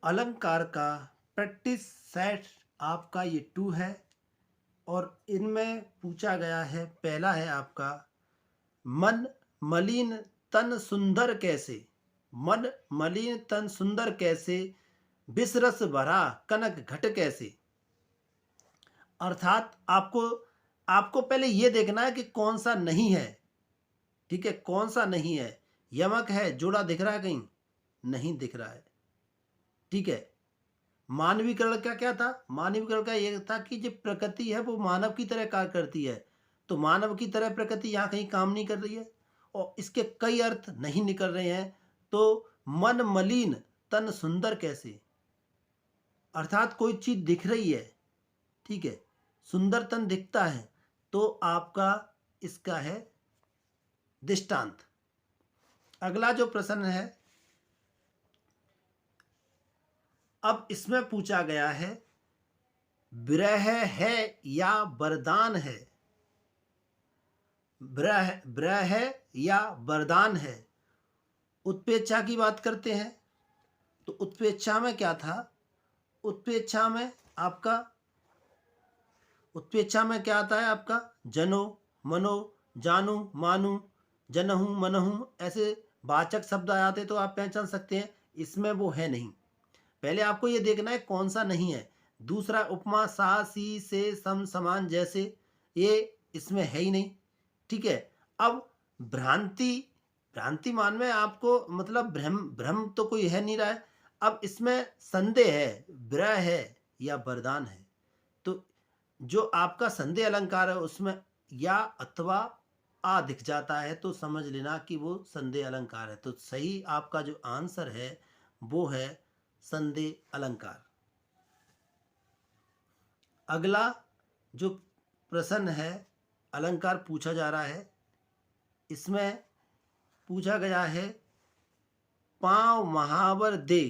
अलंकार का practice set आपका ये 2 है और इनमें पूछा गया है, पहला है आपका मन मलिन तन सुंदर कैसे। मन मलिन तन सुंदर कैसे, बिसरस भरा कनक घट कैसे। अर्थात आपको आपको पहले ये देखना है कि कौन सा नहीं है। ठीक है, कौन सा नहीं है। यमक है, जोड़ा दिख रहा है कहीं? नहीं दिख रहा है। ठीक है, मानवीकरण का क्या था? मानवीकरण का ये था कि जो प्रकृति है वो मानव की तरह कार्य करती है, तो मानव की तरह प्रकृति यहाँ कहीं काम नहीं कर रही है और इसके कई अर्थ नहीं निकल रहे हैं। तो मन मलिन तन सुंदर कैसे, अर्थात कोई चीज दिख रही है, ठीक है, सुंदर तन दिखता है, तो आपका इसका है दृष्टांत। अगला जो प्रश्न है, अब इसमें पूछा गया है विरह है या वरदान है। विरह है या वरदान है। उत्प्रेक्षा की बात करते हैं तो उत्प्रेक्षा में क्या था? उत्प्रेक्षा में आपका उत्प्रेक्षा में क्या आता है आपका? जनो मनो जानू मानू जनहू मनहू, ऐसे वाचक शब्द आते तो आप पहचान सकते हैं। इसमें वो है नहीं। पहले आपको ये देखना है कौन सा नहीं है। दूसरा उपमा सा सी से सम समान जैसे, ये इसमें है ही नहीं। ठीक है, अब भ्रांति भ्रांति मान में आपको मतलब भ्रम भ्रम तो कोई है नहीं रहा है। अब इसमें संदेह है, विरह है या वरदान है। तो जो आपका संदेह अलंकार है उसमें या अथवा आ दिख जाता है तो समझ लेना कि वो संदेह अलंकार है। तो सही आपका जो आंसर है वो है संदेह अलंकार। अगला जो प्रश्न है अलंकार पूछा जा रहा है, इसमें पूछा गया है पांव महावर दे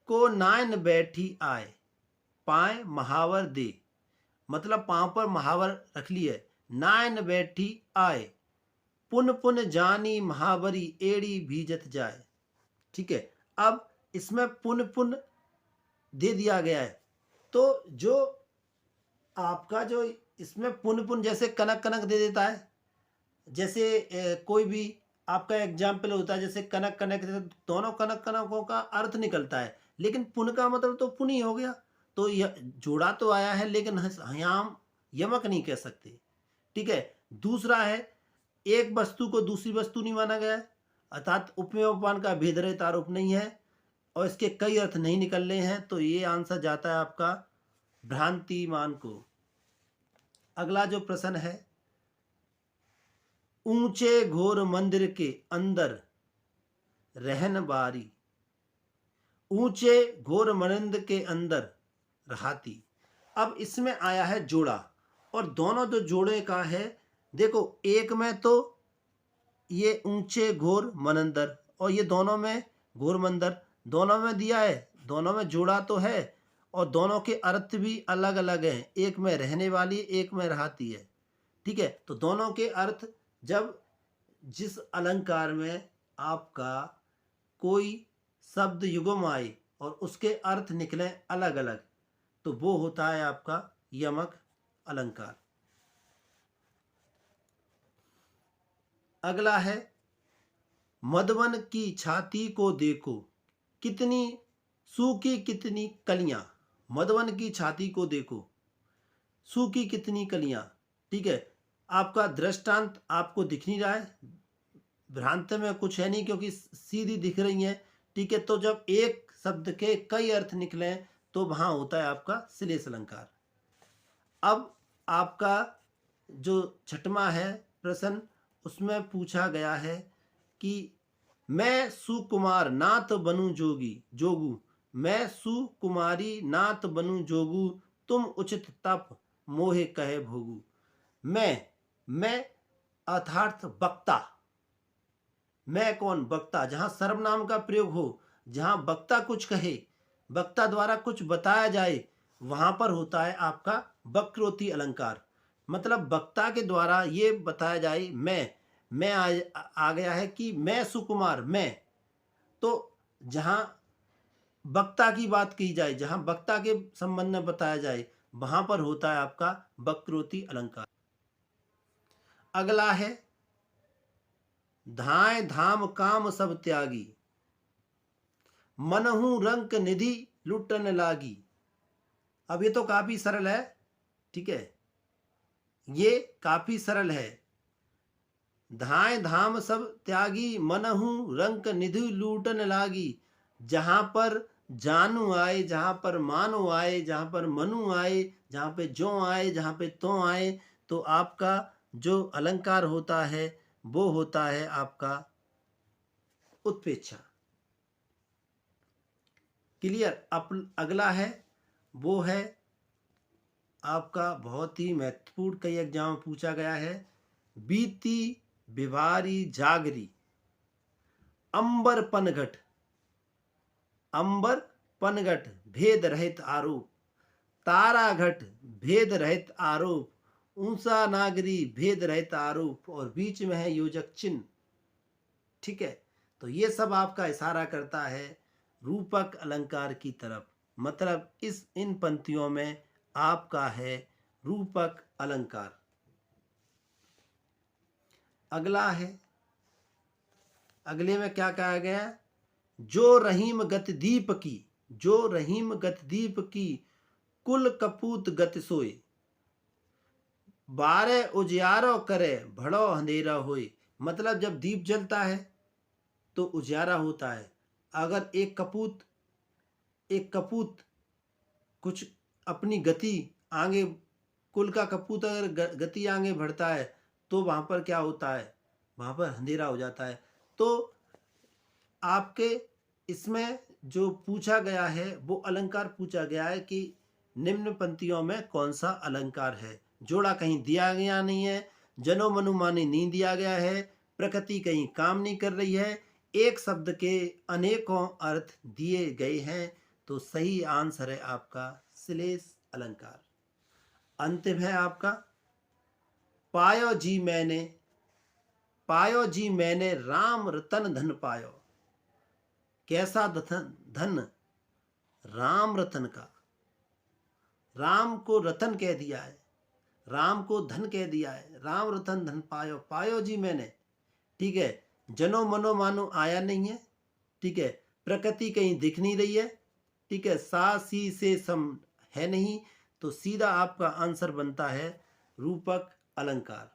को नाइन बैठी आए। पाए महावर दे मतलब पांव पर महावर रख लिए, नाइन बैठी आए, पुन पुन जानी महावरी एड़ी भीजत जाए। ठीक है, अब इसमें पुन पुन दे दिया गया है, तो जो आपका जो इसमें पुन पुन जैसे कनक कनक दे देता है। जैसे कोई भी आपका एग्जाम्पल होता है, जैसे कनक कनक, दोनों कनक कनकों का अर्थ निकलता है, लेकिन पुन का मतलब तो पुन ही हो गया। तो यह जोड़ा तो आया है लेकिन हम यमक नहीं कह सकते। ठीक है, दूसरा है एक वस्तु को दूसरी वस्तु नहीं माना गया है, अर्थात उपमेय उपमान का भेद रहित आरोप नहीं है और इसके कई अर्थ नहीं निकल रहे हैं, तो ये आंसर जाता है आपका भ्रांतिमान को। अगला जो प्रश्न है, ऊंचे घोर मंदिर के अंदर रहन बारी। ऊंचे घोर मंदिर के अंदर रहाती। अब इसमें आया है जोड़ा और दोनों जो जोड़े का है, देखो एक में तो ये ऊंचे घोर मनंदर और ये दोनों में घोर मंदिर, दोनों में दिया है, दोनों में जोड़ा तो है और दोनों के अर्थ भी अलग अलग हैं। एक में रहने वाली, एक में रहाती है। ठीक है, तो दोनों के अर्थ जब जिस अलंकार में आपका कोई शब्द युग्म आए और उसके अर्थ निकले अलग अलग, तो वो होता है आपका यमक अलंकार। अगला है मधुवन की छाती को देखो कितनी सूखी कितनी कलियां। मधुवन की छाती को देखो सूखी कितनी कलियां। ठीक है, आपका दृष्टांत आपको दिख नहीं रहा है, भ्रांत में कुछ है नहीं क्योंकि सीधी दिख रही है। ठीक है, तो जब एक शब्द के कई अर्थ निकले तो वहां होता है आपका श्लेष अलंकार। अब आपका जो छठवां है प्रश्न, उसमें पूछा गया है कि मैं सुकुमार नाथ बनूं जोगी जोगू। मैं सुकुमारी नाथ बनूं जोगू, तुम उचित तप मोहे कहे भोगू। मैं अर्थात वक्ता। मैं कौन? वक्ता। जहां सर्वनाम का प्रयोग हो, जहां वक्ता कुछ कहे, वक्ता द्वारा कुछ बताया जाए, वहां पर होता है आपका वक्रोक्ति अलंकार। मतलब वक्ता के द्वारा ये बताया जाए मैं आ गया है कि मैं सुकुमार, मैं, तो जहां वक्ता की बात की जाए, जहां वक्ता के संबंध में बताया जाए, वहां पर होता है आपका वक्रोक्ति अलंकार। अगला है धाय धाम काम सब त्यागी, मनहु रंक निधि लुटन लागी। अब ये तो काफी सरल है, ठीक है, ये काफी सरल है। धाय धाम सब त्यागी, मनहु रंक निधि लूटन लागी। जहां पर जानू आए, जहां पर मानो आए, जहां पर मनु आए, जहां पे जो आए, जहां पे तो आए, तो आपका जो अलंकार होता है वो होता है आपका उत्प्रेक्षा। क्लियर। अगला है वो है आपका बहुत ही महत्वपूर्ण, कई एग्जाम में पूछा गया है। बीती बिवारी जागरी, अंबर पनघट, अंबर पनघट भेद रहित आरोप, तारा घट भेद रहित आरोप, ऊंचा नागरी भेद रहित आरोप, और बीच में है योजक चिन्ह। ठीक है, तो ये सब आपका इशारा करता है रूपक अलंकार की तरफ। मतलब इन पंक्तियों में आपका है रूपक अलंकार। अगला है, अगले में क्या कहा गया? जो रहीम गति दीप की, जो रहीम गति दीप की, कुल कपूत गति सोए, 12 उजियारो करे भड़ो अंधेरा होए। मतलब जब दीप जलता है तो उजियारा होता है। अगर एक कपूत कुछ अपनी गति आगे, कुल का कपूत अगर गति आगे बढ़ता है तो वहां पर क्या होता है? वहां पर अंधेरा हो जाता है। तो आपके इसमें जो पूछा गया है वो अलंकार पूछा गया है कि निम्न पंक्तियों में कौन सा अलंकार है। जोड़ा कहीं दिया गया नहीं है, जनो मनु माने नहीं दिया गया है, प्रकृति कहीं काम नहीं कर रही है, एक शब्द के अनेकों अर्थ दिए गए हैं। तो सही आंसर है आपका श्लेष अलंकार। अंतिम है आपका पायो जी मैंने, पायो जी मैंने राम रतन धन पायो। कैसा धन? राम रतन का। राम को रतन कह दिया है, राम को धन कह दिया है। राम रतन धन पायो, पायो जी मैंने। ठीक है, जनो मनो मानो आया नहीं है। ठीक है, प्रकृति कहीं दिख नहीं रही है। ठीक है, सा सी से सम है नहीं। तो सीधा आपका आंसर बनता है रूपक अलंकार।